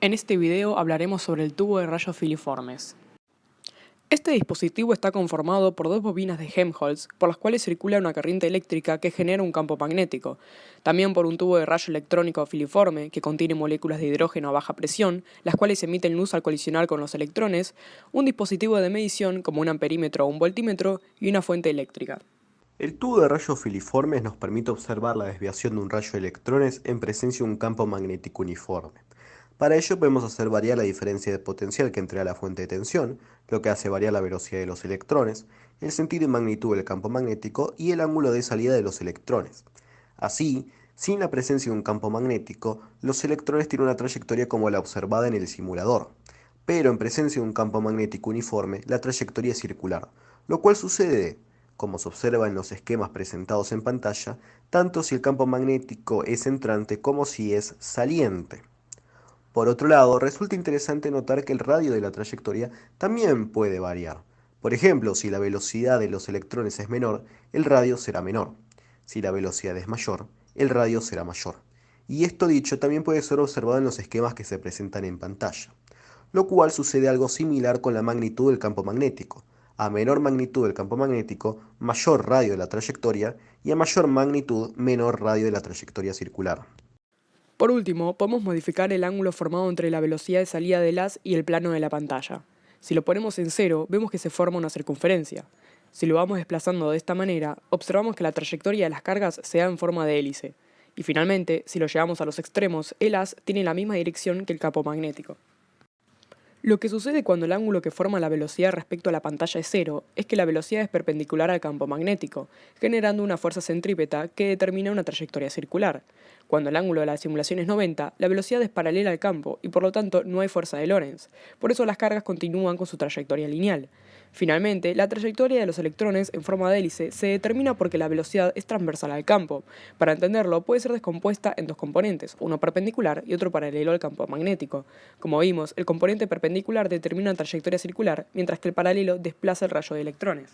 En este video hablaremos sobre el tubo de rayos filiformes. Este dispositivo está conformado por dos bobinas de Helmholtz, por las cuales circula una corriente eléctrica que genera un campo magnético, también por un tubo de rayo electrónico filiforme que contiene moléculas de hidrógeno a baja presión, las cuales emiten luz al colisionar con los electrones, un dispositivo de medición como un amperímetro o un voltímetro y una fuente eléctrica. El tubo de rayos filiformes nos permite observar la desviación de un rayo de electrones en presencia de un campo magnético uniforme. Para ello podemos hacer variar la diferencia de potencial que entrega la fuente de tensión, lo que hace variar la velocidad de los electrones, el sentido y magnitud del campo magnético y el ángulo de salida de los electrones. Así, sin la presencia de un campo magnético, los electrones tienen una trayectoria como la observada en el simulador. Pero en presencia de un campo magnético uniforme, la trayectoria es circular, lo cual sucede, como se observa en los esquemas presentados en pantalla, tanto si el campo magnético es entrante como si es saliente. Por otro lado, resulta interesante notar que el radio de la trayectoria también puede variar. Por ejemplo, si la velocidad de los electrones es menor, el radio será menor. Si la velocidad es mayor, el radio será mayor. Y esto dicho también puede ser observado en los esquemas que se presentan en pantalla. Lo cual sucede algo similar con la magnitud del campo magnético. A menor magnitud del campo magnético, mayor radio de la trayectoria, y a mayor magnitud, menor radio de la trayectoria circular. Por último, podemos modificar el ángulo formado entre la velocidad de salida del haz y el plano de la pantalla. Si lo ponemos en cero, vemos que se forma una circunferencia. Si lo vamos desplazando de esta manera, observamos que la trayectoria de las cargas se da en forma de hélice. Y finalmente, si lo llevamos a los extremos, el haz tiene la misma dirección que el campo magnético. Lo que sucede cuando el ángulo que forma la velocidad respecto a la pantalla es cero es que la velocidad es perpendicular al campo magnético, generando una fuerza centrípeta que determina una trayectoria circular. Cuando el ángulo de la simulación es 90, la velocidad es paralela al campo y por lo tanto no hay fuerza de Lorentz. Por eso las cargas continúan con su trayectoria lineal. Finalmente, la trayectoria de los electrones en forma de hélice se determina porque la velocidad es transversal al campo. Para entenderlo, puede ser descompuesta en dos componentes, uno perpendicular y otro paralelo al campo magnético. Como vimos, el componente perpendicular determina una trayectoria circular, mientras que el paralelo desplaza el rayo de electrones.